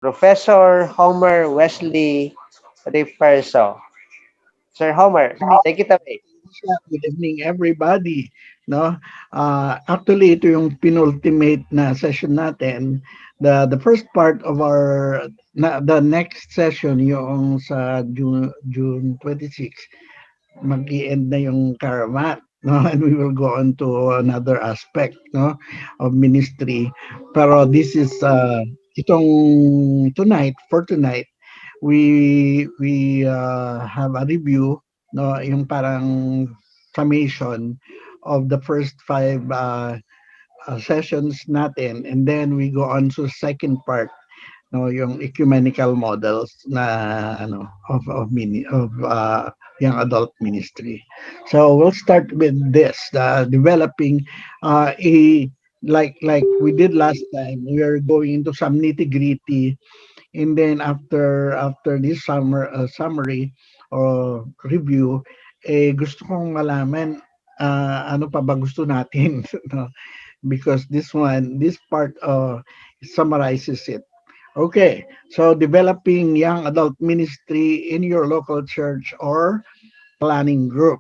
Professor Homer Wesley Refuerzo. Sir Homer, take it away. Good evening, everybody. No, actually, ito yung penultimate na session natin. The first part of the next session yung sa June 26 mag-i-end na yung caravan. No, and we will go on to another aspect, no, of ministry. Pero this is for tonight we have a review, no, yung parang summation of the first five sessions natin, and then we go on to second part, no, yung ecumenical models na ano of young adult ministry. So we'll start with this, developing a like we did last time. We are going into some nitty gritty, and then after this summary or review, gusto kong malaman ano pa ba gusto natin, no? Because this part summarizes it. Okay, so developing young adult ministry in your local church or planning group,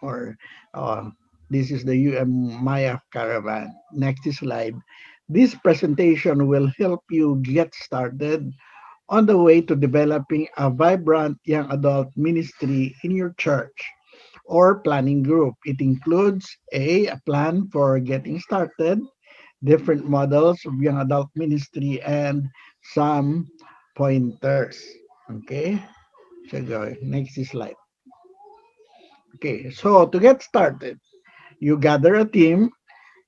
or uh, this is the Maya Caravan. Next slide. This presentation will help you get started on the way to developing a vibrant young adult ministry in your church or planning group. It includes a plan for getting started, different models of young adult ministry, and some pointers. Okay, so go next slide. Okay, so to get started, you gather a team,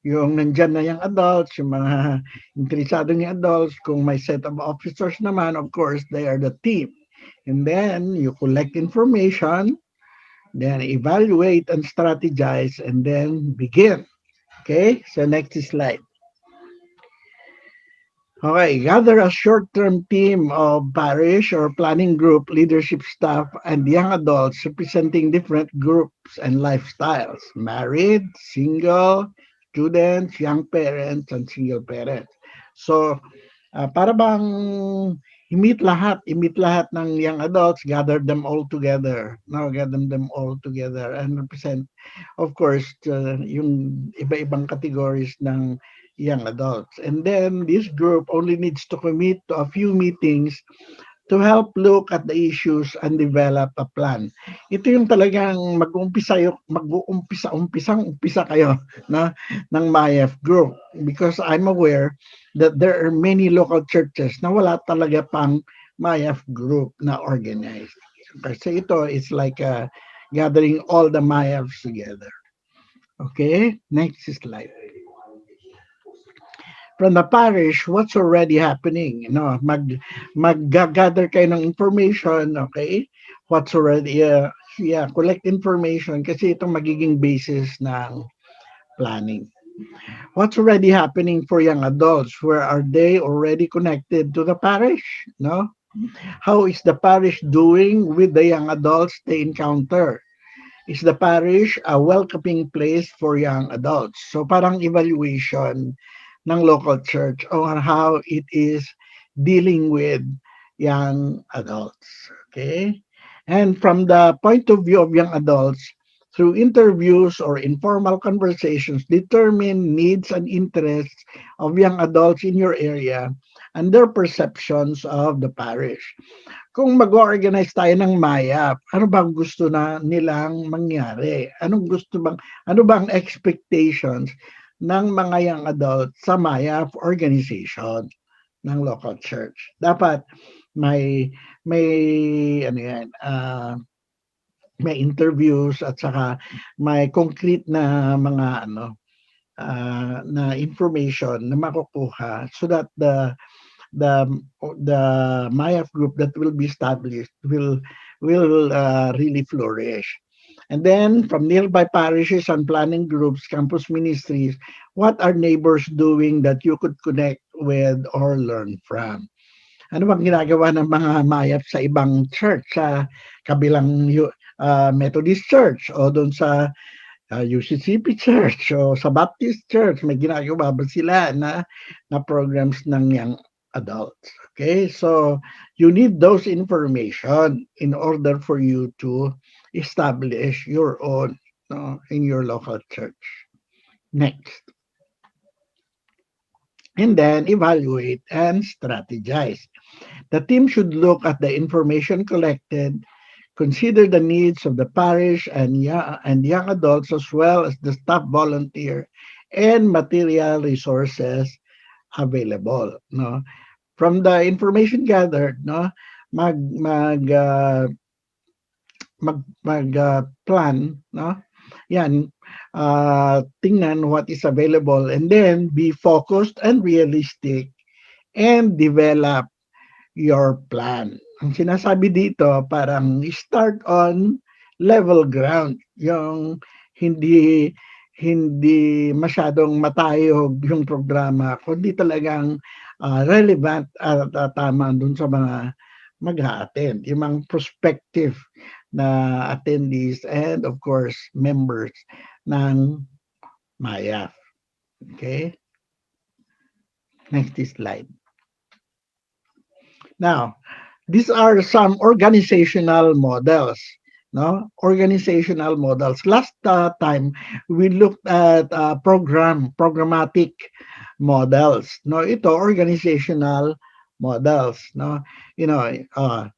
yung nandyan na yung adults, yung mga interesado yung adults, kung may set of officers naman, of course, they are the team. And then you collect information, then evaluate and strategize, and then begin. Okay, so next slide. Okay, gather a short-term team of parish or planning group leadership staff and young adults representing different groups and lifestyles, married, single, students, young parents, and single parents. So, para bang i-meet lahat ng young adults, gather them all together, no, gather them all together and represent, of course, yung iba-ibang categories ng young adults. And then this group only needs to commit to a few meetings to help look at the issues and develop a plan. Ito yung talagang mag-uumpisa kayo na ng MyF group, because I'm aware that there are many local churches na wala talaga pang MyF group na organized. Kasi ito is like gathering all the MyFs together. Okay, next slide. From the parish, what's already happening? No, mag-gather kayo ng information, okay? What's already, collect information kasi itong magiging basis ng planning. What's already happening for young adults? Where are they already connected to the parish? No? How is the parish doing with the young adults they encounter? Is the parish a welcoming place for young adults? So parang evaluation ng local church on how it is dealing with young adults. Okay? And from the point of view of young adults, through interviews or informal conversations, determine needs and interests of young adults in your area and their perceptions of the parish. Kung mag-organize tayo ng MAYAP, ano bang gusto na nilang mangyari? Ano bang expectations ng mga young adults sa MAYAP organization ng local church? Dapat may ano yan, may interviews at saka may concrete na mga na information na makukuha so that the the MyF group that will be established will really flourish. And then from nearby parishes and planning groups, campus ministries, what are neighbors doing that you could connect with or learn from? Ano bang ginagawa ng mga MyF sa ibang church, sa kabilang Methodist Church o doon sa UCCP Church o sa Baptist Church? May ginagawa ba sila na programs ng adults. Okay, so you need those information in order for you to establish your own, no, in your local church. Next, and then evaluate and strategize. The team should look at the information collected, consider the needs of the parish and young adults as well as the staff volunteer and material resources available. No, from the information gathered, no, plan, no, yan, tingnan what is available and then be focused and realistic and develop your plan. Ang sinasabi dito, parang start on level ground. Yung hindi hindi masyadong matayog yung programa, kundi talagang relevant at tama dun sa mga mag-a-attend, yung mga prospective na attendees and of course members ng MAYAF. Okay? Next slide. Now, these are some organizational models. No, organizational models. Last time we looked at programmatic models. No, ito organizational models. No,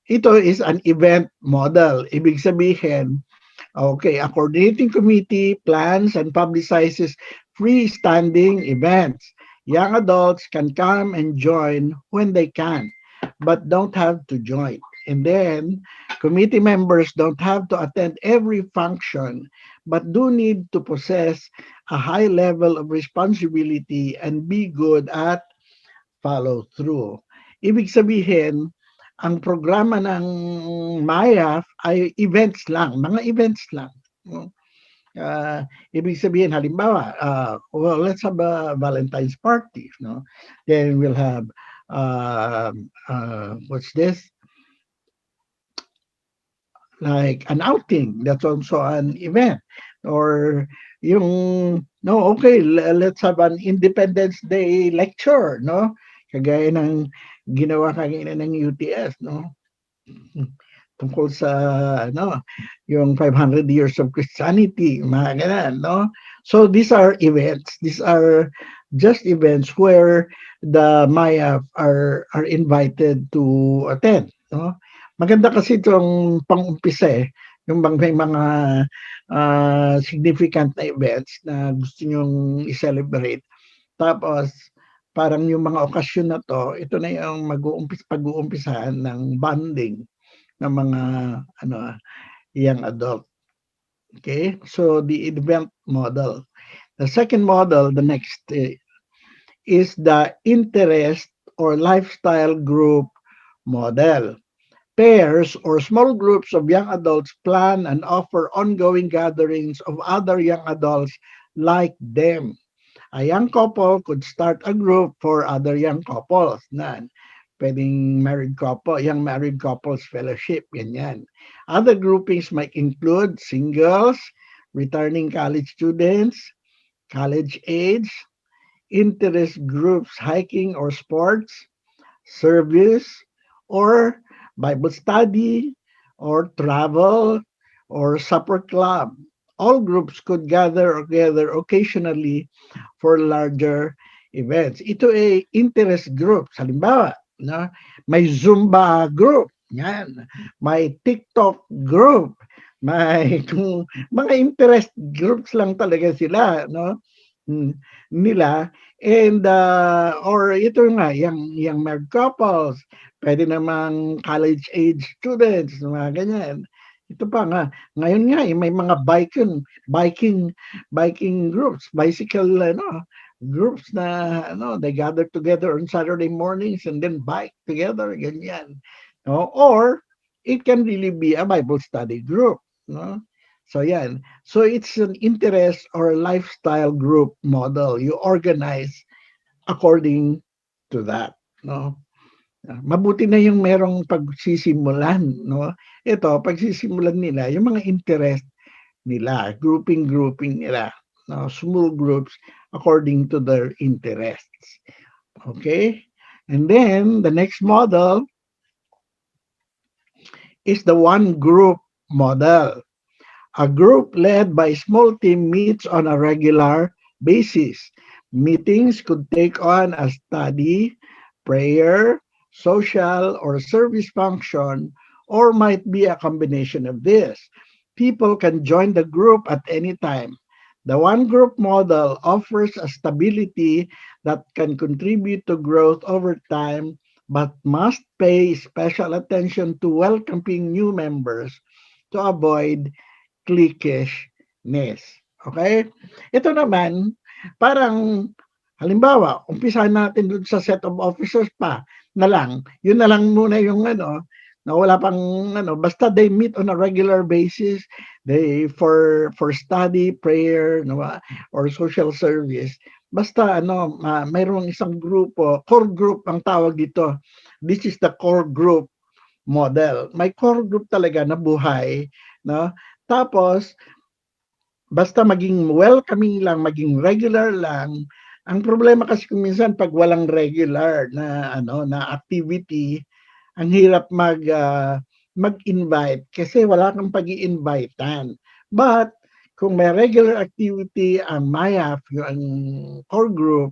ito is an event model. Ibig sabihin, okay, a coordinating committee plans and publicizes freestanding events. Young adults can come and join when they can, but don't have to join. And then, committee members don't have to attend every function, but do need to possess a high level of responsibility and be good at follow through. Ibig sabihin, ang programa ng MAYAF ay events lang, mga events lang. No? Ibig sabihin, halimbawa, well, let's have a Valentine's party. No? Then we'll have, what's this? Like an outing. That's also an event. Or yung, no, okay, let's have an Independence Day lecture, no? Kagaya ng ginawa kanina ng UTS, no? Tungkol sa ano, yung 500 years of Christianity, mga ganun, no? So these are events. These are just events where the Maya are invited to attend, no? Maganda kasi itong pang-umpisa eh, yung bang may mga significant na events na gusto nyong i-celebrate. Tapos, parang yung mga okasyon na to, ito na yung pag-uumpisahan ng bonding ng mga ano young adult. Okay? So the event model. The second model, the next is the interest or lifestyle group model. Pairs or small groups of young adults plan and offer ongoing gatherings of other young adults like them. A young couple could start a group for other young couples. Na, pwedeng married couple, young married couples fellowship, ganyan. Other groupings might include singles, returning college students, college age, interest groups, hiking or sports, service, or Bible study, or travel, or supper club. All groups could gather together occasionally for larger events. Ito ay interest groups. Halimbawa, no? May Zumba group. Yan. May TikTok group. May kung mga interest groups lang talaga sila, no? Nila and or ito nga yung married couples, pwede namang college age students, mga ganyan. Ito pa nga, ngayon nga may mga biking groups, bicycle groups na they gather together on Saturday mornings and then bike together, ganyan. No? Or it can really be a Bible study group, no? So yan. So it's an interest or lifestyle group model. You organize according to that, no? Mabuti na yung merong pagsisimulan, no? Ito, pagsisimulan nila, yung mga interest nila, grouping nila, no? Small groups according to their interests. Okay? And then the next model is the one group model. A group led by a small team meets on a regular basis. Meetings could take on a study, prayer, social, or service function, or might be a combination of this. People can join the group at any time. The one group model offers a stability that can contribute to growth over time, but must pay special attention to welcoming new members to avoid cliquishness. Okay? Ito naman, parang, halimbawa, umpisahan natin dun sa set of officers pa na lang. Yun na lang muna yung na wala pang basta they meet on a regular basis, they for study, prayer, no, or social service. Basta mayroong isang grupo, core group ang tawag dito. This is the core group model. May core group talaga na buhay, no? Tapos, basta maging welcoming lang, maging regular lang. Ang problema kasi kung minsan pag walang regular na activity, ang hirap mag-invite kasi wala kang pag-i-invitean. But kung may regular activity ang MIAF, yung core group,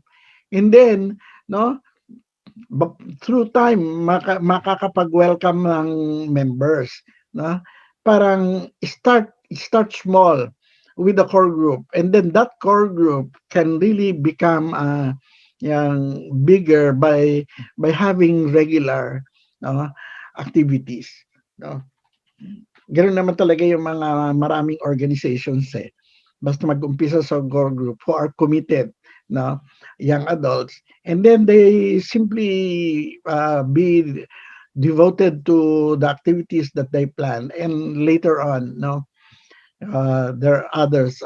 and then through time makakapag-welcome ng members, no? Parang start small with the core group, and then that core group can really become yung bigger by having regular activities, no? Ganoon naman talaga yung mga maraming organizations basta mag-umpisa sa core group who are committed, no, young adults, and then they simply be devoted to the activities that they plan, and later on, no, there are others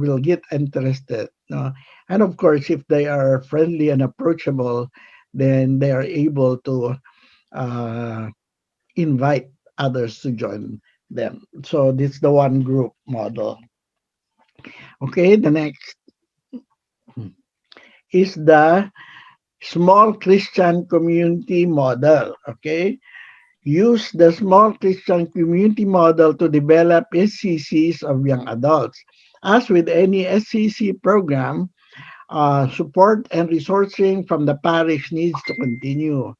will get interested, no, and of course if they are friendly and approachable, then they are able to uh, invite others to join them. So this is the one group model. Okay, the next is the small Christian community model. Okay, use the small Christian community model to develop SCCs of young adults. As with any SCC program, support and resourcing from the parish needs to continue.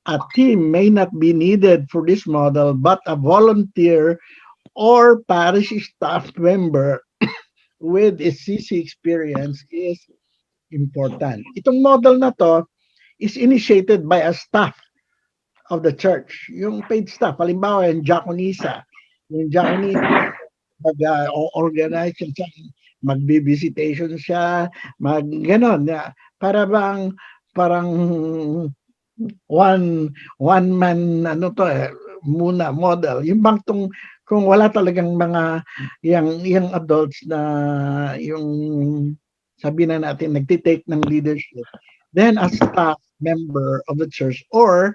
A team may not be needed for this model, but a volunteer or parish staff member with SCC experience is important. Itong model na to is initiated by a staff of the church. Yung paid staff, halimbawa yung diaconisa. Yung diaconisa, mag-organize siya, mag-visitation siya, ganon. Para bang, parang one man muna model. Yung bang kung wala talagang mga yung adults na yung sabi na natin nagtitake ng leadership, then a staff member of the church or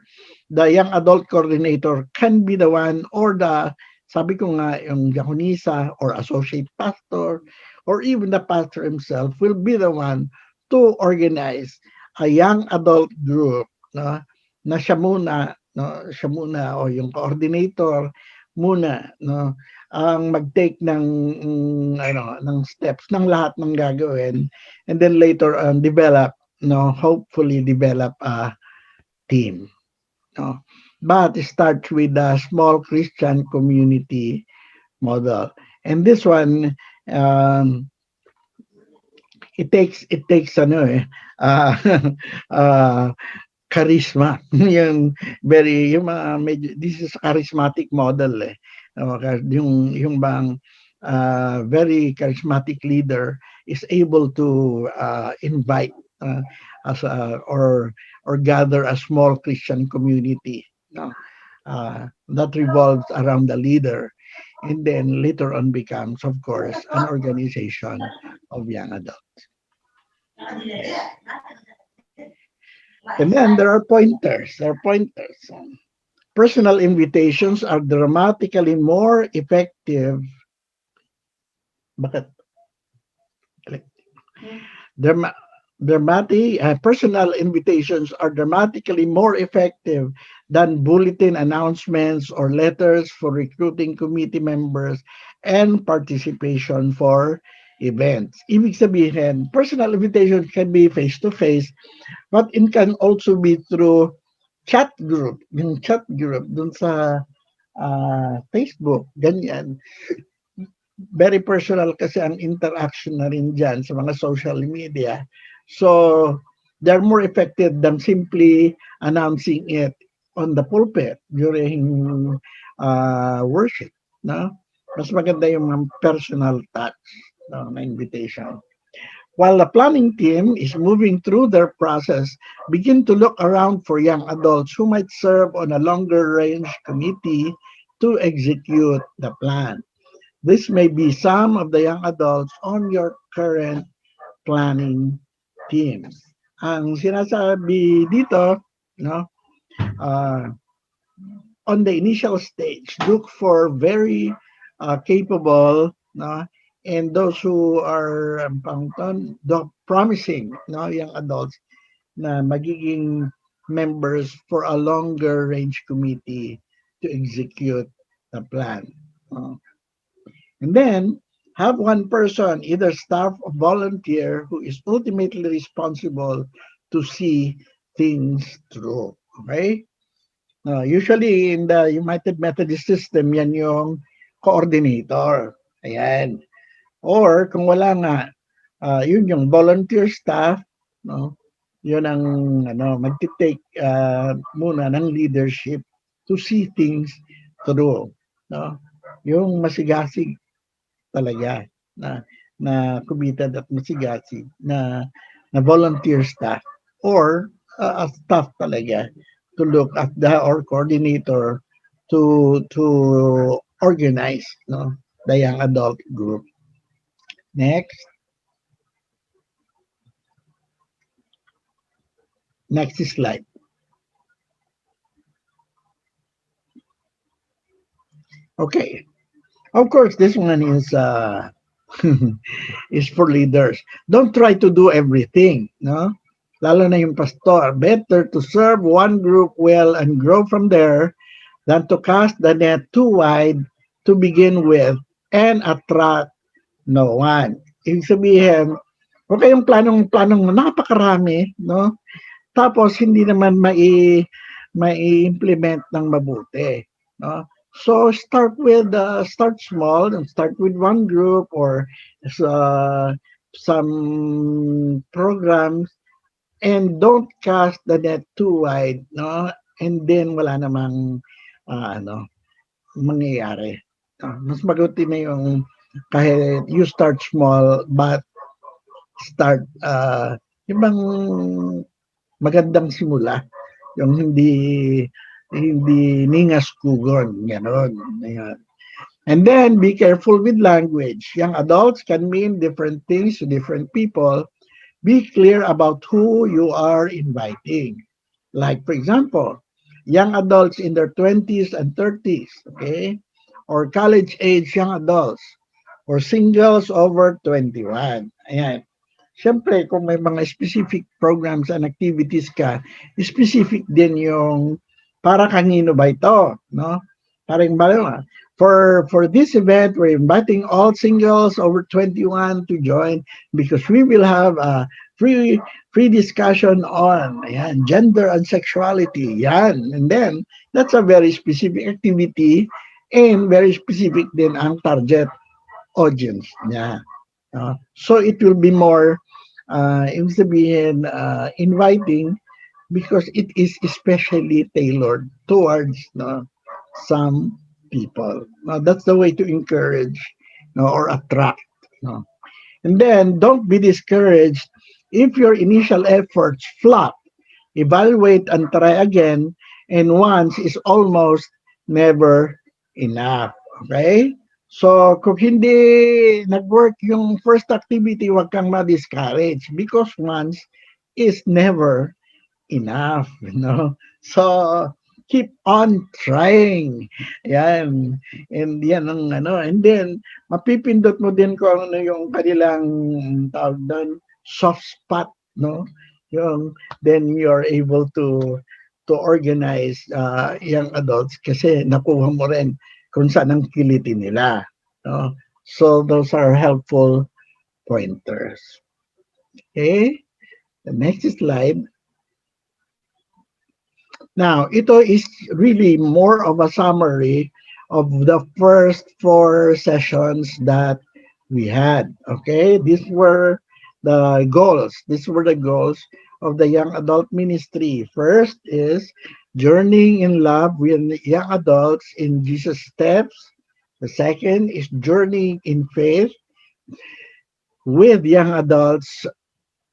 the young adult coordinator can be the one, or the sabi ko nga yung diaconisa or associate pastor or even the pastor himself will be the one to organize a young adult group, no, na siya muna o yung coordinator muna, no, ang mag-take ng steps ng lahat ng gagawin, and then later on develop, no, hopefully develop a team, no. But it starts with a small Christian community model, and this one, um, it takes uh, uh, charisma. Yung mga medyo, this is charismatic model yung bang very charismatic leader is able to invite as or gather a small Christian community, no, that revolves around the leader, and then later on becomes, of course, an organization of young adults. And then there are pointers. There are pointers. Personal invitations are dramatically more effective. Bakit? Drama- Personal invitations are dramatically more effective than bulletin announcements or letters for recruiting committee members and participation for events. Ibig sabihin, personal invitations can be face-to-face, but it can also be through chat group. Yung chat group dun sa Facebook, ganyan. Very personal kasi ang interaction na rin dyan sa mga social media. So, they're more effective than simply announcing it on the pulpit during worship. No? Mas maganda yung mga personal touch, no, na invitation. While the planning team is moving through their process, begin to look around for young adults who might serve on a longer range committee to execute the plan. This may be some of the young adults on your current planning team. Ang sinasabi dito, no, uh, on the initial stage, look for very capable, no, and those who are promising, no, young adults na magiging members for a longer range committee to execute the plan. No? And then have one person, either staff or volunteer, who is ultimately responsible to see things through. Okay? Usually in the United Methodist system, yan yung coordinator. Ayan. Or kung wala nga, yun yung volunteer staff, no? Yun ang magti-take muna ng leadership to see things through, no? Yung masigasig talaga na committed at masigasig na volunteer staff or a staff talaga to look at the or coordinator to organize, no, the young adult group. Next. Next slide. Okay. Of course, this one is is for leaders. Don't try to do everything, no? Lalo na yung pastor. Better to serve one group well and grow from there than to cast the net too wide to begin with and attract no one. Ibig sabihin, huwag kayong planong napakarami, no? Tapos hindi naman mai-implement ng mabuti, no? So start small and start with one group or some programs and don't cast the net too wide, no? And then wala namang mangyayari. Mas mabuti na yung kahit you start small but start yung bang magandang simula, yung hindi ningas kugon, gano'n. Ayan. And then be careful with language. Young adults can mean different things to different people. Be clear about who you are inviting. Like, for example, young adults in their 20s and 30s, okay? Or college age young adults, or singles over 21. Ayan. Siyempre, kung may mga specific programs and activities ka, specific din yung para kanino ba ito, no? Parang for this event, we're inviting all singles over 21 to join because we will have a free discussion on ayan, gender and sexuality. Yan. And then, that's a very specific activity and very specific din ang target audience niya. So it will be more ibig sabihin, inviting because it is especially tailored towards some people. That's the way to encourage or attract. And then don't be discouraged if your initial efforts flop. Evaluate and try again, and once is almost never enough. Okay? So, kung hindi nag-work yung first activity, huwag kang ma-discourage because once is never enough, you know. So, keep on trying. Yan. And yan ang and then, mapipindot mo din kung ano yung kanilang tawag doon, soft spot no? Yung then you're able to organize young adults kasi nakuha mo rin kung saan ang kiliti nila, no? So those are helpful pointers. Okay? The next slide. Now, ito is really more of a summary of the first four sessions that we had. Okay, these were the goals. These were the goals of the young adult ministry. First is journeying in love with young adults in Jesus' steps. The second is journeying in faith with young adults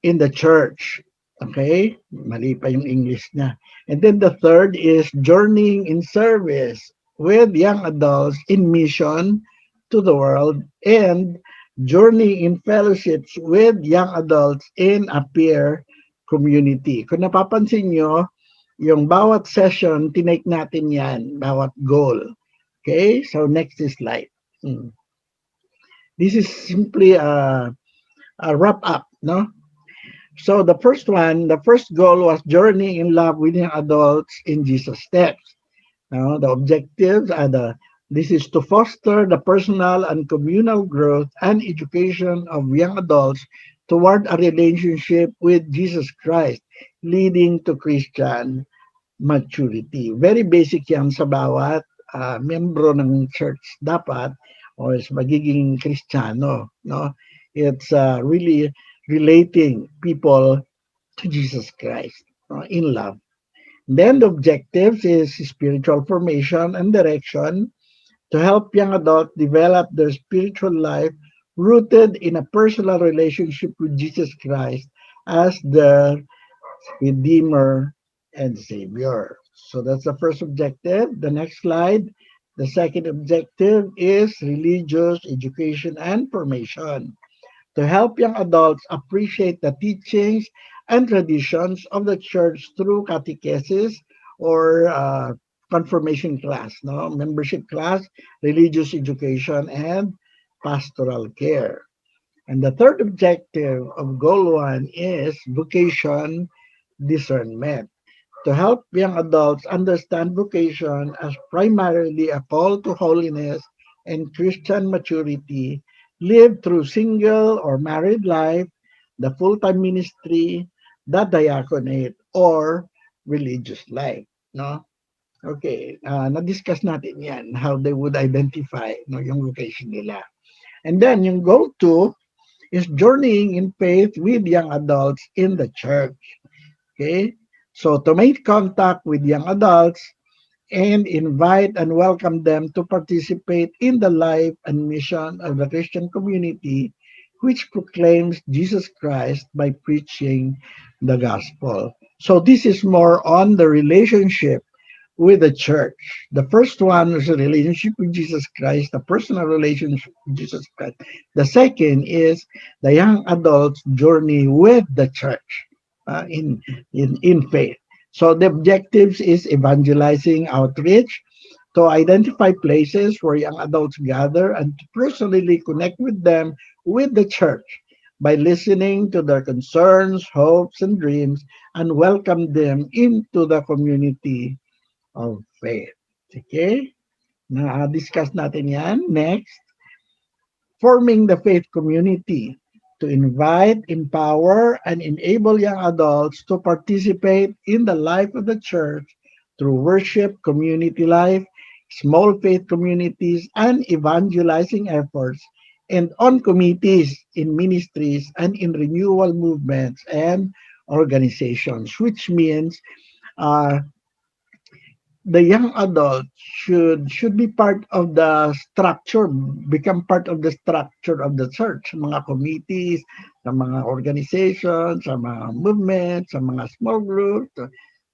in the church. Okay? Mali pa yung English na. And then the third is journeying in service with young adults in mission to the world and journeying in fellowships with young adults in a peer community. Kung napapansin nyo, yung bawat session, tinake natin yan, bawat goal. Okay? So next slide. This is simply a wrap up, no? So the first one, the first goal was journeying in love with young adults in Jesus' steps. Now, the objectives are this is to foster the personal and communal growth and education of young adults toward a relationship with Jesus Christ, leading to Christian maturity. Very basic yan sa bawat membro ng church dapat o is magiging Kristiyano. No? It's really relating people to Jesus Christ in love. Then the objectives is spiritual formation and direction to help young adults develop their spiritual life rooted in a personal relationship with Jesus Christ as their Redeemer and Savior. So that's the first objective. The next slide. The second objective is religious education and formation to help young adults appreciate the teachings and traditions of the church through catechesis or confirmation class, no membership class, religious education, and pastoral care. And the third objective of goal one is vocation discernment to help young adults understand vocation as primarily a call to holiness and Christian maturity lived through single or married life, the full-time ministry, the diaconate, or religious life. No? Okay, na-discuss natin yan, how they would identify no, yung vocation nila. And then, yung goal two is journeying in faith with young adults in the church. Okay? So to make contact with young adults and invite and welcome them to participate in the life and mission of the Christian community which proclaims Jesus Christ by preaching the gospel. So this is more on the relationship with the church. The first one is a relationship with Jesus Christ, a personal relationship with Jesus Christ. The second is the young adult's journey with the church in faith. So the objectives is evangelizing outreach to identify places where young adults gather and to personally connect with them with the church by listening to their concerns, hopes, and dreams and welcome them into the community of faith. Okay? Na-discuss natin yan. Next, forming the faith community to invite, empower, and enable young adults to participate in the life of the church through worship, community life, small faith communities, and evangelizing efforts, and on committees, in ministries, and in renewal movements and organizations, which means uh, the young adult should be part of the structure, become part of the structure of the church, mga committees, sa mga organizations, sa mga movements, sa mga small groups.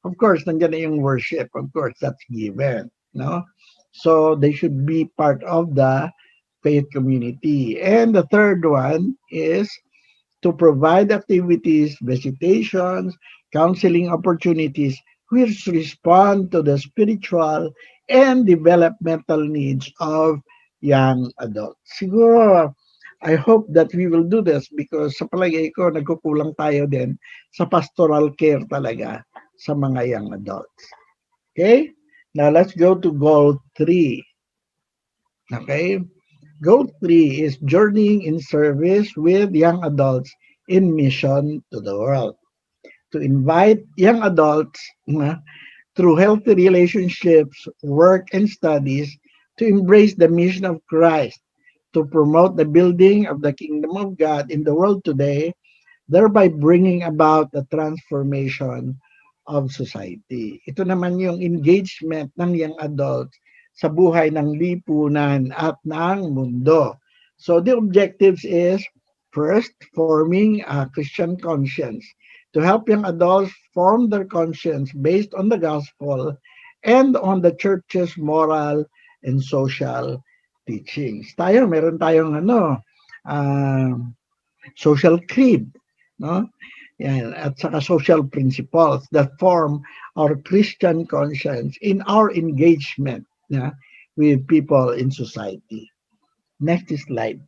Of course, nandiyan na yung worship. Of course, that's given. No? So they should be part of the faith community. And the third one is to provide activities, visitations, counseling opportunities which respond to the spiritual and developmental needs of young adults. Siguro, I hope that we will do this because sa palagay ko, nagkukulang tayo din sa pastoral care talaga sa mga young adults. Okay? Now let's go to goal 3. Okay? Goal 3 is journeying in service with young adults in mission to the world. To invite young adults through healthy relationships, work, and studies to embrace the mission of Christ, to promote the building of the kingdom of God in the world today, thereby bringing about the transformation of society. Ito naman yung engagement ng young adults sa buhay ng lipunan at ng mundo. So the objectives is first, forming a Christian conscience to help young adults form their conscience based on the gospel and on the church's moral and social teachings. Meron tayong social creed, no? Yan, at saka social principles that form our Christian conscience in our engagement with people in society. Next slide.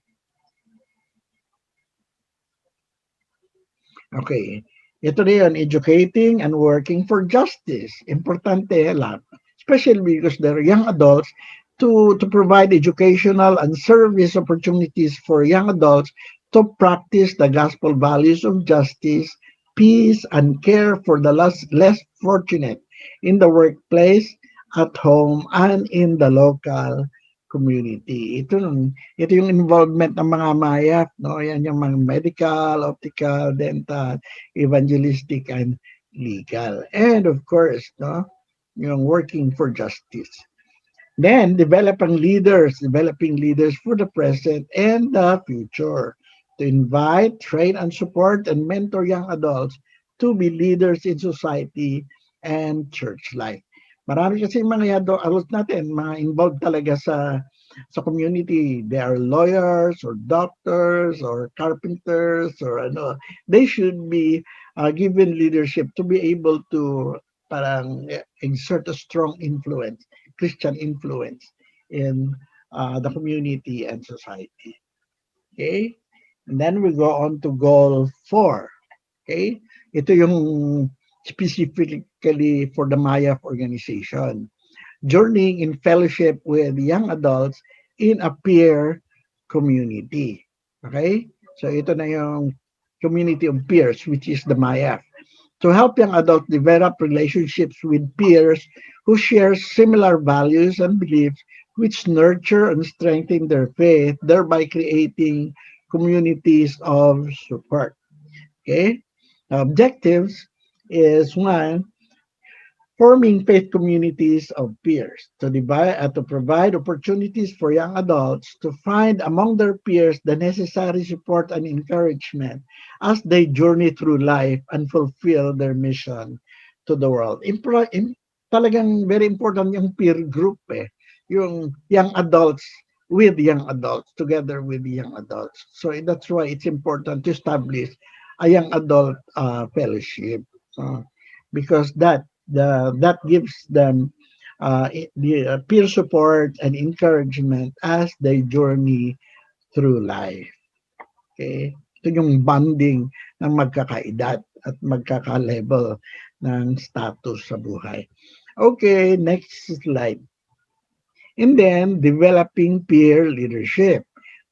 Okay. Ito na yun, educating and working for justice. Importante lang. Especially because they're young adults to provide educational and service opportunities for young adults to practice the gospel values of justice, peace, and care for the less fortunate in the workplace, at home, and in the local community. Ito yung involvement ng mga mayap, no? Yan yung mga medical, optical, dental, evangelistic, and legal. And of course, no, yung working for justice. Then, developing leaders for the present and the future. To invite, train, and support and mentor young adults to be leaders in society and church life. Marami kasi mga adults natin, mga involved talaga sa community. They are lawyers or doctors or carpenters or ano. They should be given leadership to be able to parang exert a strong influence, Christian influence in the community and society. Okay? And then we go on to goal 4. Okay? Ito yung specifically for the MAYAF organization. Journeying in fellowship with young adults in a peer community. Okay? So ito na yung community of peers, which is the MAYAF. To help young adults develop relationships with peers who share similar values and beliefs, which nurture and strengthen their faith, thereby creating communities of support. Okay? Objectives is one, forming faith communities of peers to provide opportunities for young adults to find among their peers the necessary support and encouragement as they journey through life and fulfill their mission to the world. Talagang very important yung peer group yung young adults with young adults, together with young adults. So that's why it's important to establish a young adult fellowship, because that gives them the peer support and encouragement as they journey through life. Okay? Ito yung bonding ng magkakaedad at magkaka-level ng status sa buhay. Okay, next slide. And then, developing peer leadership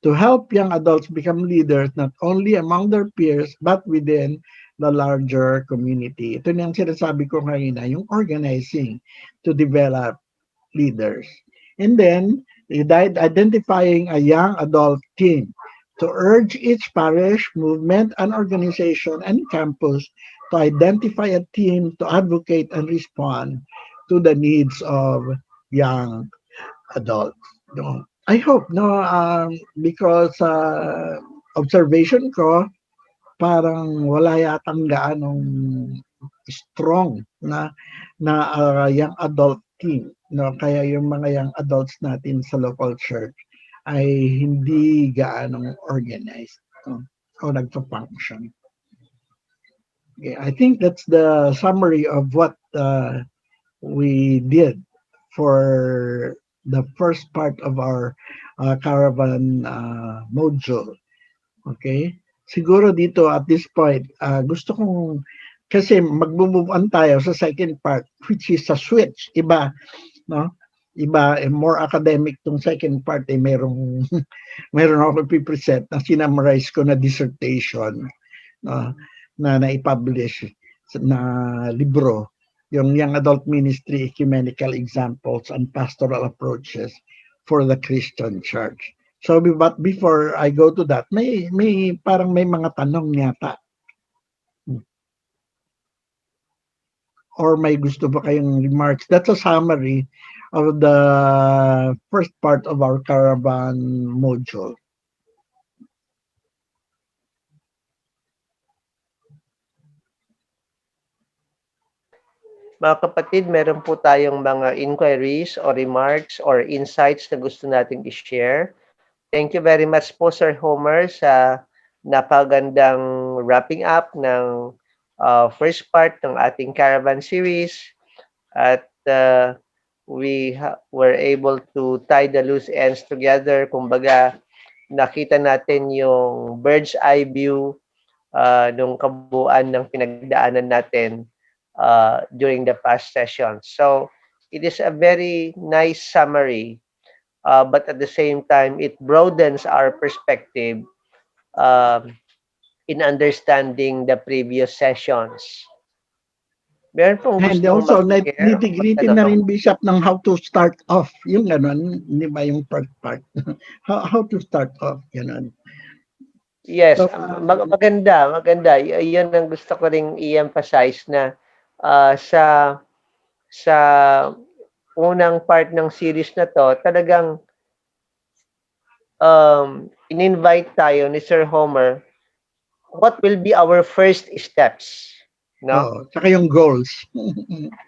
to help young adults become leaders not only among their peers but within the larger community. Ito na yung sinasabi ko kanina, yung organizing to develop leaders. And then, identifying a young adult team to urge each parish, movement, and organization and campus to identify a team to advocate and respond to the needs of young adults. No? I hope, no, because observation ko, parang wala yatang gaanong strong na young adult team, no, kaya yung mga young adults natin sa local church ay hindi gaanong organized, no, o nagpa-function. Okay, I think that's the summary of what we did for the first part of our caravan module. Okay? Siguro dito at this point, gusto kong kasi magmo-move on tayo sa second part which is sa switch. Iba, no? Iba, more academic tong second part eh merong meron ako pipresent na sinamarize ko na dissertation na na-publish na libro, yung Young Adult Ministry Ecumenical Examples and Pastoral Approaches for the Christian Church. So, but before I go to that, may parang may mga tanong yata. Or may gusto ba kayong remarks? That's a summary of the first part of our caravan module. Mga kapatid, meron po tayong mga inquiries or remarks or insights na gusto nating i-share. Thank you very much po, Sir Homer, sa napagandang wrapping up ng first part ng ating Caravan series. At we were able to tie the loose ends together. Kumbaga, nakita natin yung bird's eye view nung kabuuan ng pinagdaanan natin during the past session. So, it is a very nice summary, but at the same time, it broadens our perspective um, in understanding the previous sessions. Meron pong And gustong also, mag-share o nitty-gritty na magtanong? rin, Bishop, ng how to start off. Yung gano'n, di ba yung part? How to start off, gano'n. Yes, So, maganda, maganda. Iyon ang gusto ko ring i-emphasize na sa unang part ng series na to, talagang in-invite tayo ni Sir Homer, what will be our first steps, no? tsaka yung goals.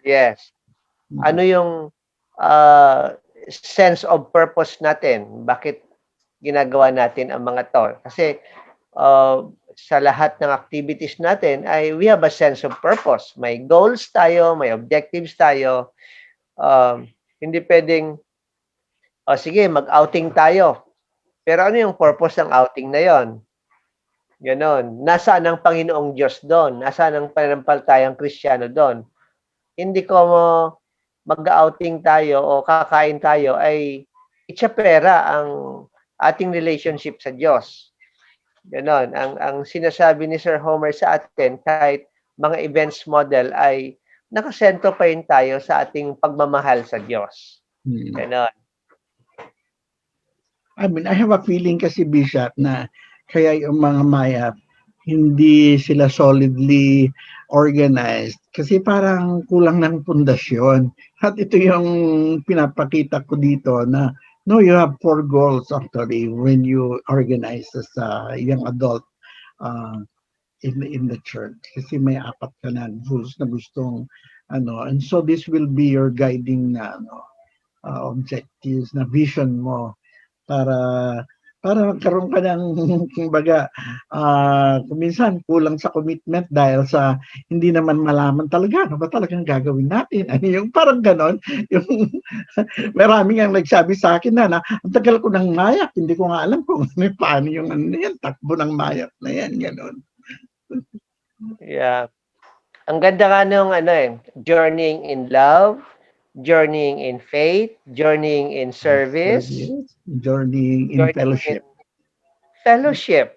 Yes. Ano yung uh, sense of purpose natin? Bakit ginagawa natin ang mga to? Kasi sa lahat ng activities natin ay we have a sense of purpose. May goals tayo, may objectives tayo. Hindi pwedeng, sige, mag-outing tayo. Pero ano yung purpose ng outing na yon? Ganon. Nasaan ang Panginoong Diyos doon? Nasaan ang pananampalatayang Kristiyano doon? Hindi ko mag-outing tayo o kakain tayo ay itsapera ang ating relationship sa Diyos. Ganon. Ang sinasabi ni Sir Homer sa atin, kahit mga events model ay nakasentro pa rin tayo sa ating pagmamahal sa Diyos. Ganon. I mean, I have a feeling kasi, Bishop, na kaya yung mga Maya, hindi sila solidly organized kasi parang kulang ng pundasyon. At ito yung pinapakita ko dito na no, you have 4 goals actually when you organize as a young adult in the church. Kasi may 4 ka na goals na gustong and so this will be your guiding na objectives na vision mo para magkaroon ka ng kumbaga minsan kulang sa commitment dahil sa hindi naman malaman talaga ano ba talagang gagawin natin. Ano yung parang ganon. Yung maraming ang nagsabi sa akin na ang tagal ko ng mayak, hindi ko nga alam kung paano yung yan, takbo ng mayak na yan, ganon. Yeah. Ang ganda nga nung journeying in love, journeying in faith, journeying in service, journeying in journeying in fellowship. fellowship.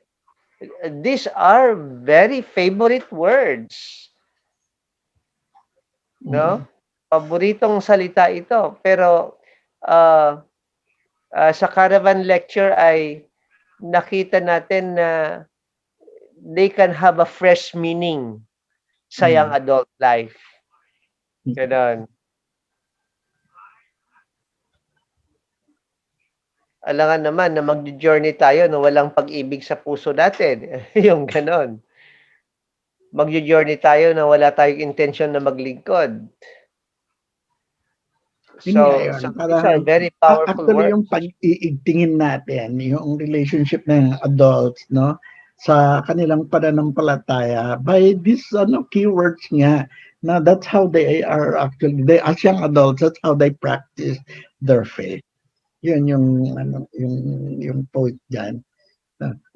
These are very favorite words. No? Paboritong salita ito. Pero sa Caravan lecture ay nakita natin na they can have a fresh meaning sa young adult life. Ganon. Alangan naman na mag-journey tayo na walang pag-ibig sa puso natin. Yung ganon. Mag-journey tayo na wala tayong intention na maglingkod. So these are very powerful actually words. yung pag-iigtingin natin, yung relationship ng adults, no? Sa kanilang pananampalataya by these keywords nga na that's how they are actually as young adults, that's how they practice their faith. Yun yung yung point diyan.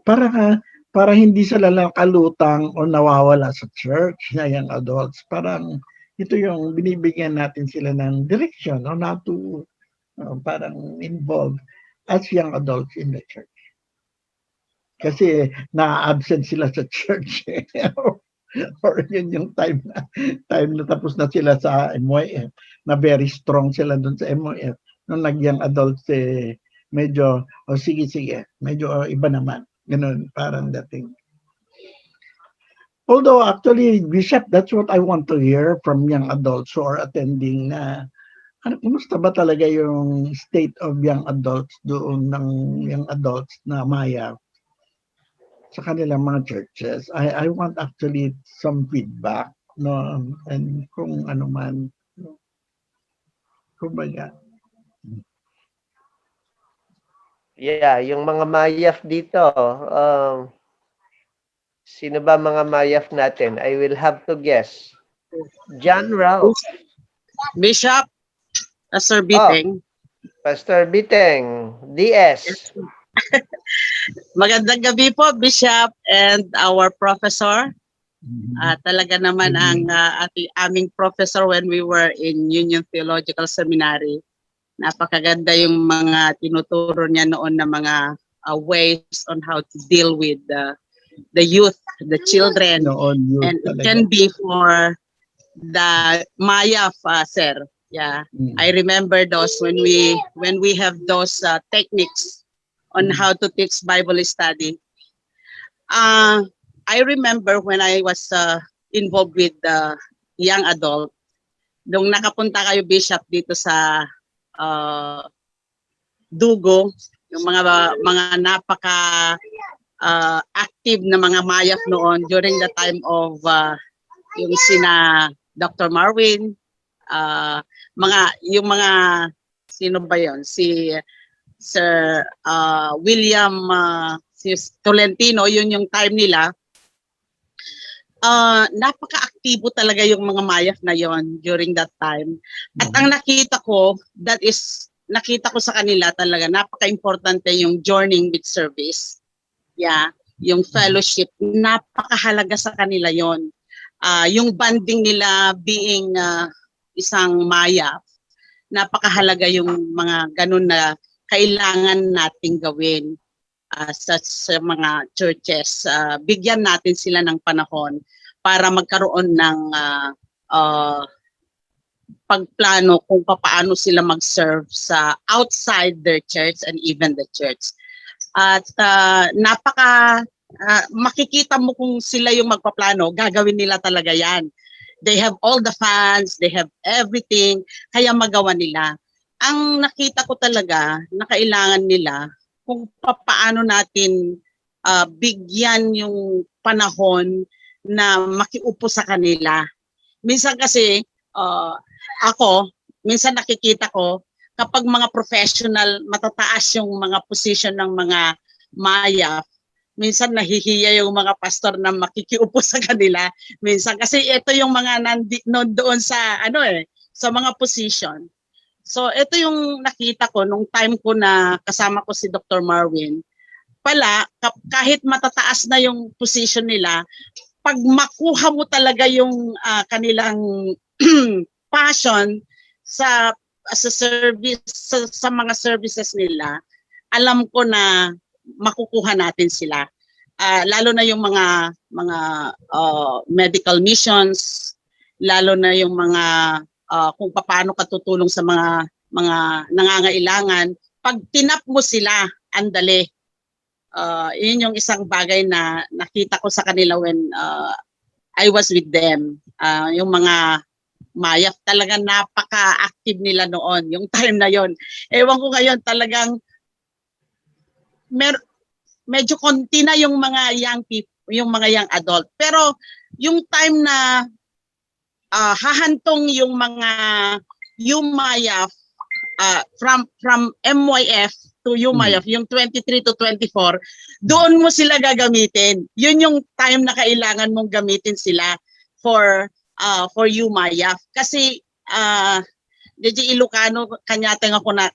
Para para hindi sila lang kalutang o nawawala sa church na young adults. Parang ito yung binibigyan natin sila ng direction on how to parang involve as young adults in the church. Kasi na-absent sila sa church. Or yun yung time na tapos na sila sa MYF, na very strong sila dun sa MYF. Nung nag-young adults, medyo, sige, medyo iba naman. Ganun, parang dating. Although actually, Bishop, that's what I want to hear from young adults who are attending na kumusta ba talaga yung state of young adults doon ng young adults na Maya sa kanilang mga churches. I want actually some feedback, no? And kung ano man, kumbaga. Yeah, yung mga mayaf dito, sino ba mga mayaf natin? I will have to guess. John Ralph. Bishop, Sir Oh, Biteng. Pastor Biteng, DS. Magandang gabi po, Bishop and our professor. Talaga naman ang aming professor when we were in Union Theological Seminary. Napakaganda yung mga tinuturo niya noon na mga ways on how to deal with the youth, the children. And it can be for the Maya, sir. Yeah, I remember those when we have those techniques on how to teach Bible study. I remember when I was involved with the young adult, nung nakapunta kayo, Bishop, dito sa Dugo, yung mga napaka active na mga mayaf noon during the time of yung sina Dr. Marwin, yung mga sino ba yon, si Sir William si Tolentino, yun yung time nila. Napaka-aktibo talaga yung mga mayaf na yon during that time. At ang nakita ko, nakita ko sa kanila talaga, napaka-importante yung joining with service. Yeah, yung fellowship, napakahalaga sa kanila yon. Yung banding nila being isang mayaf, napakahalaga yung mga ganun na kailangan nating gawin sa mga churches. Bigyan natin sila ng panahon para magkaroon ng pagplano kung paano sila mag-serve sa outside their church and even the church. At makikita mo kung sila yung magpaplano, gagawin nila talaga yan. They have all the funds, they have everything, kaya magawa nila. Ang nakita ko talaga na kailangan nila kung paano natin bigyan yung panahon na makiupo sa kanila. Minsan kasi minsan nakikita ko kapag mga professional, matataas yung mga position ng mga maya, minsan nahihiya yung mga pastor na makikiupo sa kanila. Minsan kasi ito yung mga doon sa sa mga position. So ito yung nakita ko nung time ko na kasama ko si Dr. Marwin. Kahit matataas na yung position nila, pag makuha mo talaga yung kanilang passion sa service, sa mga services nila, alam ko na makukuha natin sila. Lalo na yung mga medical missions, lalo na yung mga kung paano katutulong sa mga nangangailangan. Pag tinap mo sila, andali. Yun yung isang bagay na nakita ko sa kanila when I was with them. Yung mga mayaf talaga napaka-active nila noon, yung time na yon. Ewan ko ngayon talagang medyo konti na yung mga young people, yung mga young adult. Pero yung time na hahantong yung mga mayaf from MYF to UMIF, yung 23 to 24, doon mo sila gagamitin. Yun yung time na kailangan mong gamitin sila for UMIF. Kasi DJ Ilocano, kanyateng ako na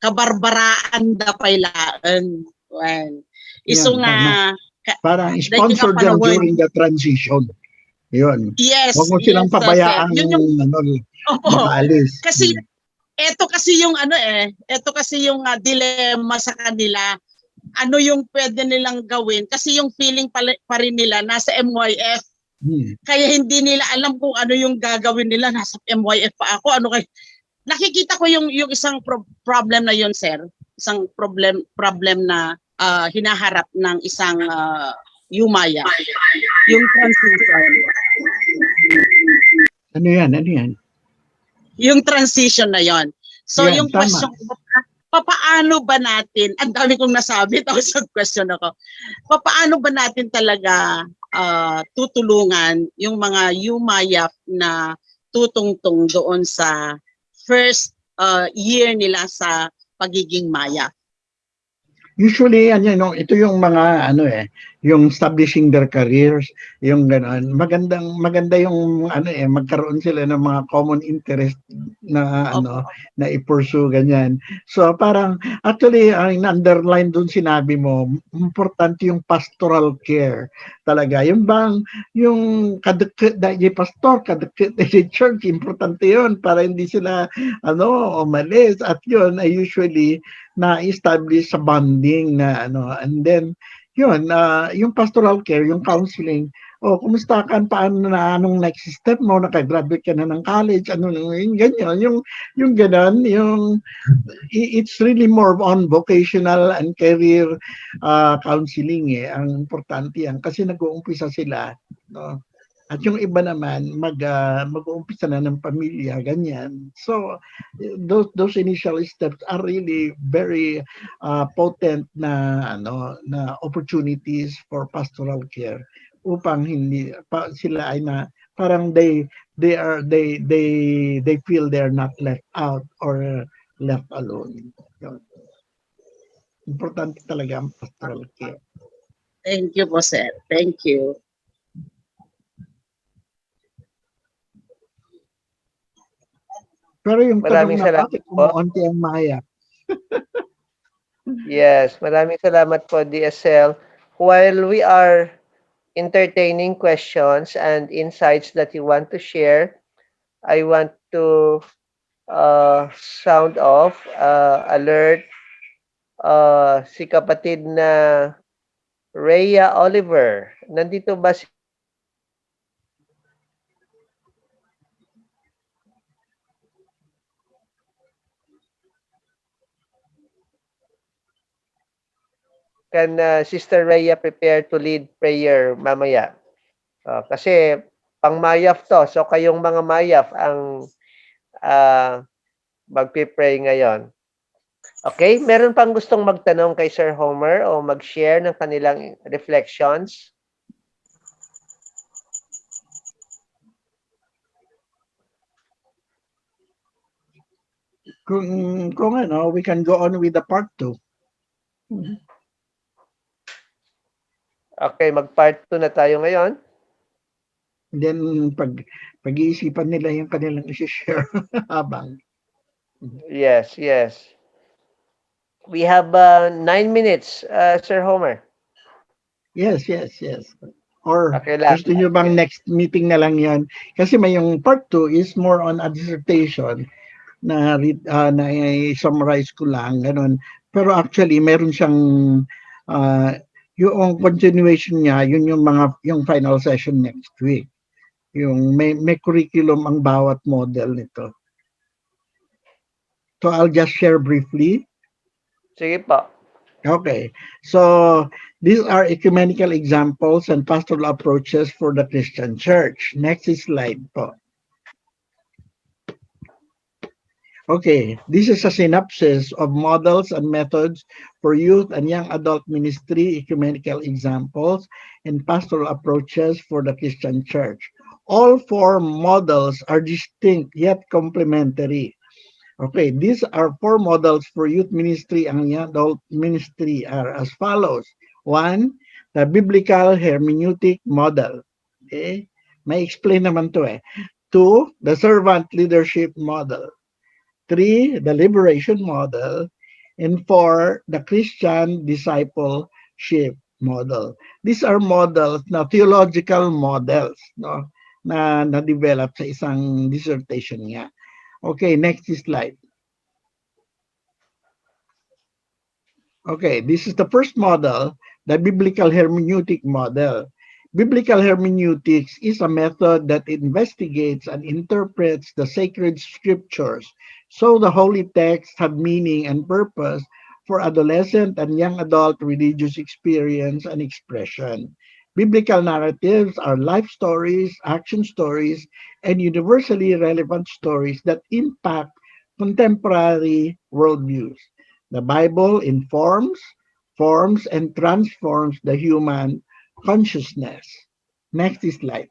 kabarbaraan da pailaan. Well, iso Yan, nga, tama. Parang dahil nga sponsor them panahon, during the transition. Yun. Huwag yes, mo silang sir. pabayaang Yun yung, ano, oo. makaalis. Kasi, eto kasi yung eto kasi yung dilemma sa kanila. Ano yung pwede nilang gawin? Kasi yung feeling pa rin nila nasa MYF. Kaya hindi nila alam kung ano yung gagawin nila. Nasa MYF pa ako. Ano kay nakikita ko yung isang problem na yun, sir. Isang problem na hinaharap ng isang Yumaya. Yung transition. Ano yan? Ano yan? Yung transition na yon. So Yan, yung tama. question ko, papaano ba natin, ang dami kong nasabi tapos question ako, papaano ba natin talaga tutulungan yung mga Yumayap na tutungtong doon sa first year nila sa pagiging Maya? Usually, ito yung mga, yung establishing their careers, yung gano'n. Maganda yung, magkaroon sila ng mga common interest na, na i-pursue, ganyan. So, parang, actually, ang underline dun sinabi mo, importante yung pastoral care talaga. Yung bang, yung kadikit na pastor, kadikit na church, importante yun para hindi sila, umalis. At yun, ay usually, na-establish sa bonding na and then yun yung pastoral care, yung counseling, kumusta ka, paano na, anong next step mo, naka-graduate ka na ng college, yung ganyan, yung ganon, yung it's really more on vocational and career counseling ang importante yan kasi nag-uumpisa sila, no? At yung iba naman mag-uumpisa na ng pamilya, ganyan. So those initial steps are really very potent na na opportunities for pastoral care upang hindi sila ay na parang they feel they're not left out or left alone. Yun. Importante talaga ang pastoral care. Thank you po, sir. Thank you. Pero yung Maraming tanong na salamat bakit po. umuunti ang Maya? Yes, maraming salamat po, DSL. While we are entertaining questions and insights that you want to share, I want to sound off, alert si kapatid na Rhea Oliver. Nandito ba si Can Sister Rhea prepare to lead prayer mamaya? Kasi pang Mayaf to. So kayong mga Mayaf ang magpi-pray ngayon. Okay? Meron pang gustong magtanong kay Sir Homer o mag-share ng kanilang reflections? Kung we can go on with the part 2. Okay, mag-part 2 na tayo ngayon. Then pag-iisipan nila yung kanilang i-share habang. Yes. We have 9 minutes, Sir Homer. Yes. Or Okay lang. gusto nyo bang next meeting na lang yan? Kasi may yung part 2 is more on a dissertation na summarize ko lang, ganun. Pero actually, meron siyang yung continuation niya, yung final session next week. Yung may curriculum ang bawat model nito. So I'll just share briefly. Sige po. Okay. So these are ecumenical examples and pastoral approaches for the Christian church. Next slide po. Okay, this is a synopsis of models and methods for youth and young adult ministry, ecumenical examples, and pastoral approaches for the Christian church. All 4 models are distinct yet complementary. Okay, these are 4 models for youth ministry and young adult ministry are as follows. 1, the biblical hermeneutic model. Okay, may explain naman to eh. 2, the servant leadership model. 3, the liberation model. And 4, the Christian discipleship model. These are models na theological models, no, na na-develop sa isang dissertation niya. Okay, next slide. Okay, this is the first model, the biblical hermeneutic model. Biblical hermeneutics is a method that investigates and interprets the sacred scriptures so the holy texts have meaning and purpose for adolescent and young adult religious experience and expression. Biblical narratives are life stories, action stories, and universally relevant stories that impact contemporary worldviews. The Bible informs, forms, and transforms the human consciousness. Next slide.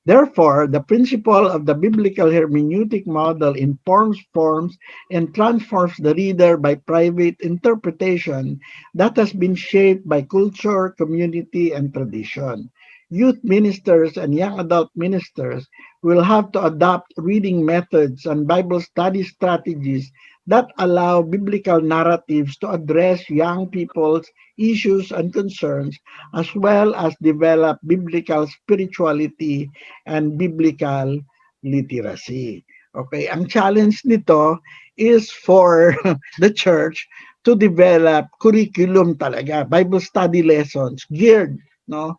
Therefore, the principle of the biblical hermeneutic model informs, forms, and transforms the reader by private interpretation that has been shaped by culture, community, and tradition. Youth ministers and young adult ministers will have to adopt reading methods and Bible study strategies that allow biblical narratives to address young people's issues and concerns, as well as develop biblical spirituality and biblical literacy. Okay, ang challenge nito is for the church to develop curriculum talaga, Bible study lessons geared, no,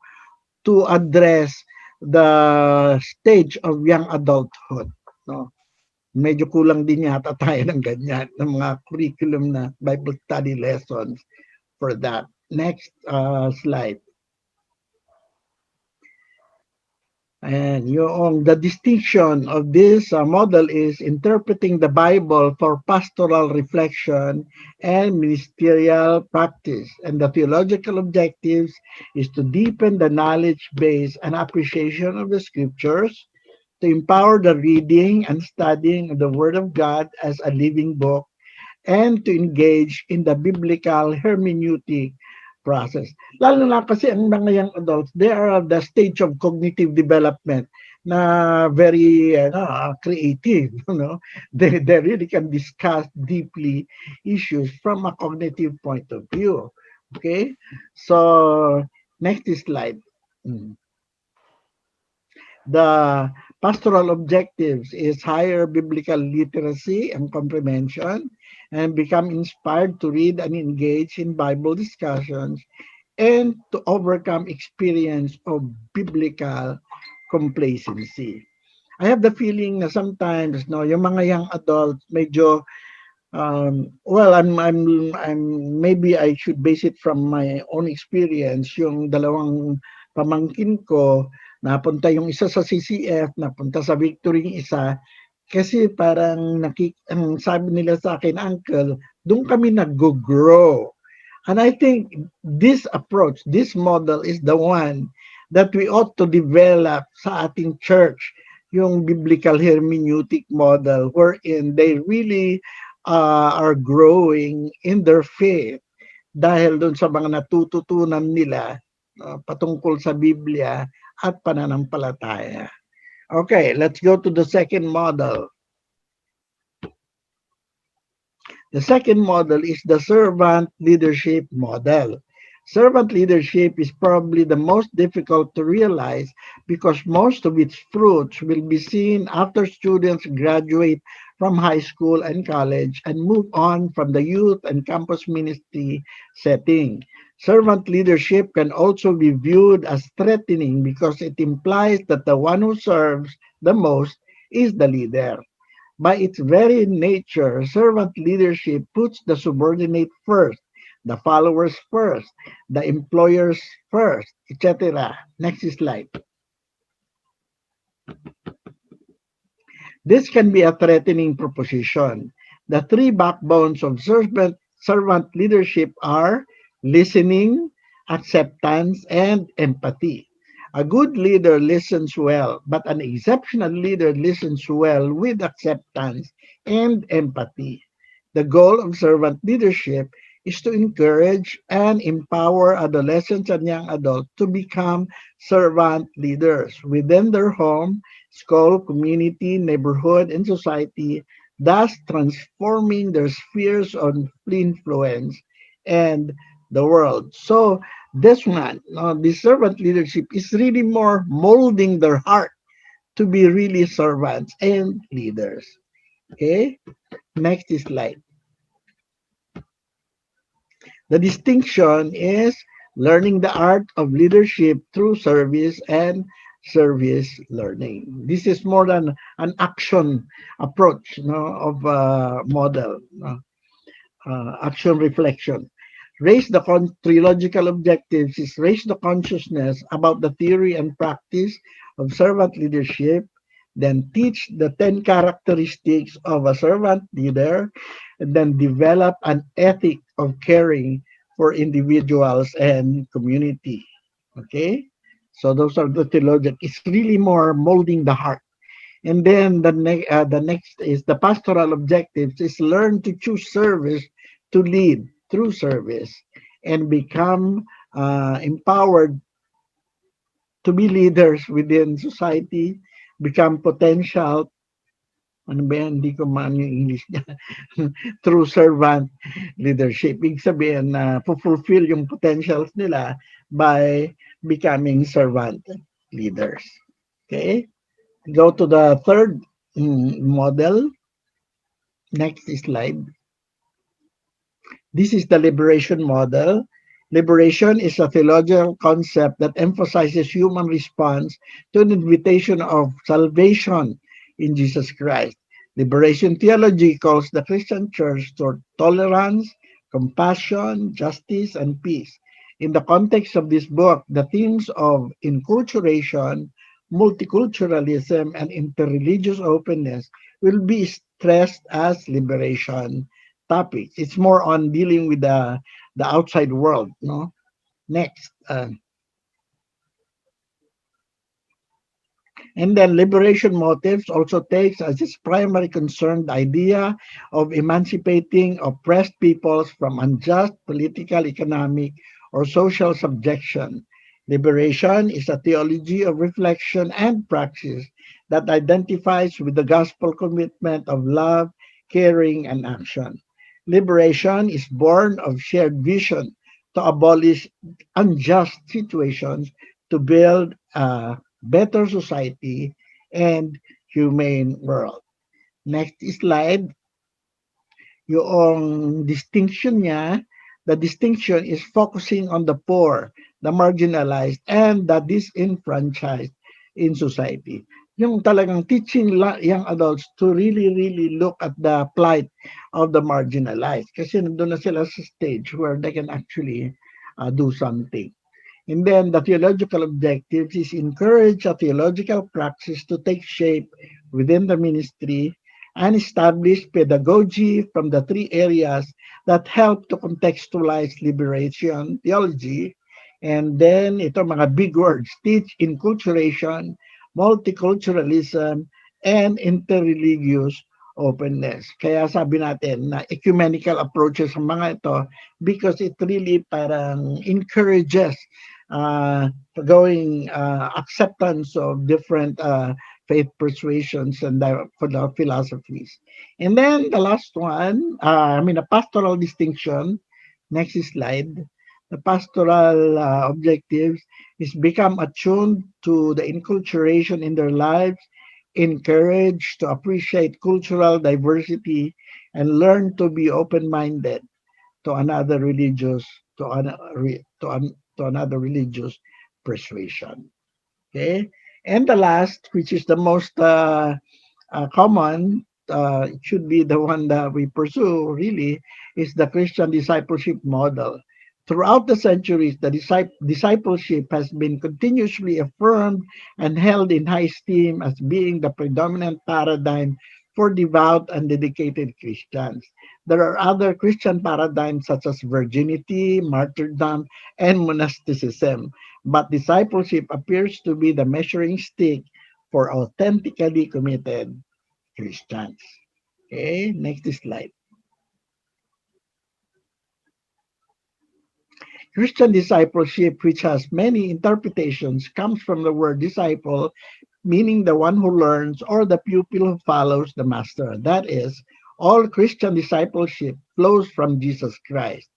to address the stage of young adulthood, no. Medyo kulang din yata tayo ng ganyan, ng mga curriculum na Bible study lessons for that. Next slide. And the distinction of this model is interpreting the Bible for pastoral reflection and ministerial practice. And the theological objectives is to deepen the knowledge base and appreciation of the scriptures, to empower the reading and studying of the Word of God as a living book, and to engage in the biblical hermeneutic process. Lalo na kasi ang mga young adults, they are at the stage of cognitive development na very creative. You know? They really can discuss deeply issues from a cognitive point of view. Okay? So, next slide. The pastoral objectives is higher biblical literacy and comprehension, and become inspired to read and engage in Bible discussions, and to overcome experience of biblical complacency. I have the feeling na sometimes, no, yung mga young adults medyo well, maybe I should base it from my own experience. Yung dalawang pamangkin ko, napunta yung isa sa CCF, napunta sa Victory yung isa, kasi parang ang sabi nila sa akin, Uncle, doon kami nag-grow. And I think this approach, this model is the one that we ought to develop sa ating church, yung biblical hermeneutic model wherein they really are growing in their faith dahil doon sa mga natututunan nila patungkol sa Biblia at pananampalataya. Okay, let's go to the second model. The second model is the servant leadership model. Servant leadership is probably the most difficult to realize because most of its fruits will be seen after students graduate from high school and college and move on from the youth and campus ministry setting. Servant leadership can also be viewed as threatening because it implies that the one who serves the most is the leader. By its very nature, servant leadership puts the subordinate first, the followers first, the employers first, etc. Next slide. This can be a threatening proposition. The three backbones of servant leadership are listening, acceptance, and empathy. A good leader listens well, but an exceptional leader listens well with acceptance and empathy. The goal of servant leadership is to encourage and empower adolescents and young adults to become servant leaders within their home, school, community, neighborhood, and society thus transforming their spheres of influence and the world. So this one, the servant leadership is really more molding their heart to be really servants and leaders. Okay, next slide. The distinction is learning the art of leadership through service and service learning. This is more than an action approach, of model, action reflection. Trilogical objectives is raise the consciousness about the theory and practice of servant leadership, then teach the 10 characteristics of a servant leader, and then develop an ethic of caring for individuals and community. Okay? So those are the theological. It's really more molding the heart. And then the next is the pastoral objectives is learn to choose service to lead through service and become empowered to be leaders within society, become potential, ano ba yan, hindi ko man yung English niya, through servant leadership. Ibig sabihin na fulfill yung potentials nila by becoming servant leaders. Okay? Go to the third model. Next slide. This is the liberation model. Liberation is a theological concept that emphasizes human response to an invitation of salvation in Jesus Christ. Liberation theology calls the Christian church toward tolerance, compassion, justice, and peace. In the context of this book, the themes of inculturation, multiculturalism, and interreligious openness will be stressed as liberation topics. It's more on dealing with the outside world. No. Next, and then liberation motives also takes as its primary concern the idea of emancipating oppressed peoples from unjust political, economic, or social subjection. Liberation is a theology of reflection and praxis that identifies with the gospel commitment of love, caring, and action. Liberation is born of shared vision to abolish unjust situations, to build a better society and humane world. Next slide, yung distinction niya, the distinction is focusing on the poor, the marginalized, and the disenfranchised in society. Yung talagang teaching young adults to really, really look at the plight of the marginalized. Kasi nandun na sila sa stage where they can actually do something. And then the theological objectives is encourage a theological praxis to take shape within the ministry and establish pedagogy from the three areas that help to contextualize liberation theology. And then ito mga big words, teach inculturation, multiculturalism, and interreligious openness. Kaya sabi natin na ecumenical approaches sa mga ito because it really parang encourages going acceptance of different faith persuasions and the philosophies. And then the last one, a pastoral distinction. Next slide. The pastoral objectives is become attuned to the inculturation in their lives, encourage to appreciate cultural diversity, and learn to be open-minded to another religious to, an, to, an, to another religious persuasion. Okay, and the last, which is the most common, it should be the one that we pursue really, is the Christian discipleship model. Throughout the centuries, the discipleship has been continuously affirmed and held in high esteem as being the predominant paradigm for devout and dedicated Christians. There are other Christian paradigms such as virginity, martyrdom, and monasticism, but discipleship appears to be the measuring stick for authentically committed Christians. Okay, next slide. Christian discipleship, which has many interpretations, comes from the word disciple, meaning the one who learns or the pupil who follows the master. That is, all Christian discipleship flows from Jesus Christ.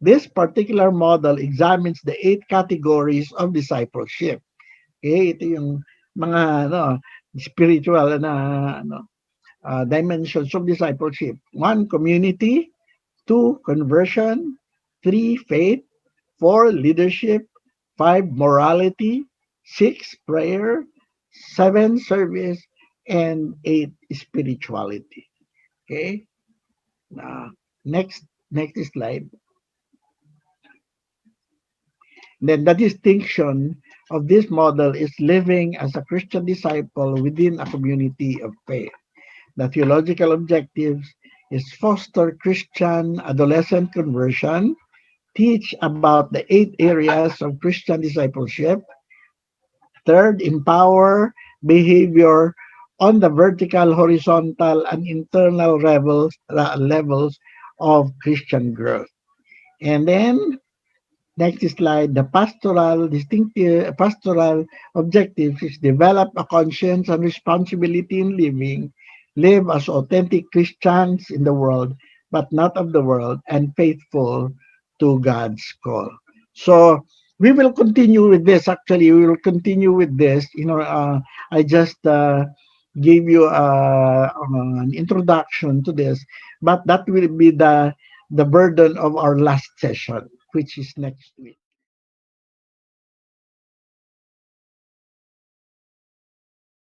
This particular model examines the 8 categories of discipleship. Okay, ito yung mga spiritual na dimensions of discipleship. 1, community. 2, conversion. 3, faith. 4, leadership. 5, morality. 6, prayer. 7, service. And 8, spirituality. Okay? Next slide. Then the distinction of this model is living as a Christian disciple within a community of faith. The theological objectives is foster Christian adolescent conversion, teach about the 8 areas of Christian discipleship. Third, empower behavior on the vertical, horizontal, and internal levels of Christian growth. And then next slide, the pastoral objectives is develop a conscience and responsibility in living, live as authentic Christians in the world, but not of the world, and faithful to God's call. So we will continue with this. Actually, we will continue with this. I just gave you an introduction to this, but that will be the burden of our last session, which is next week.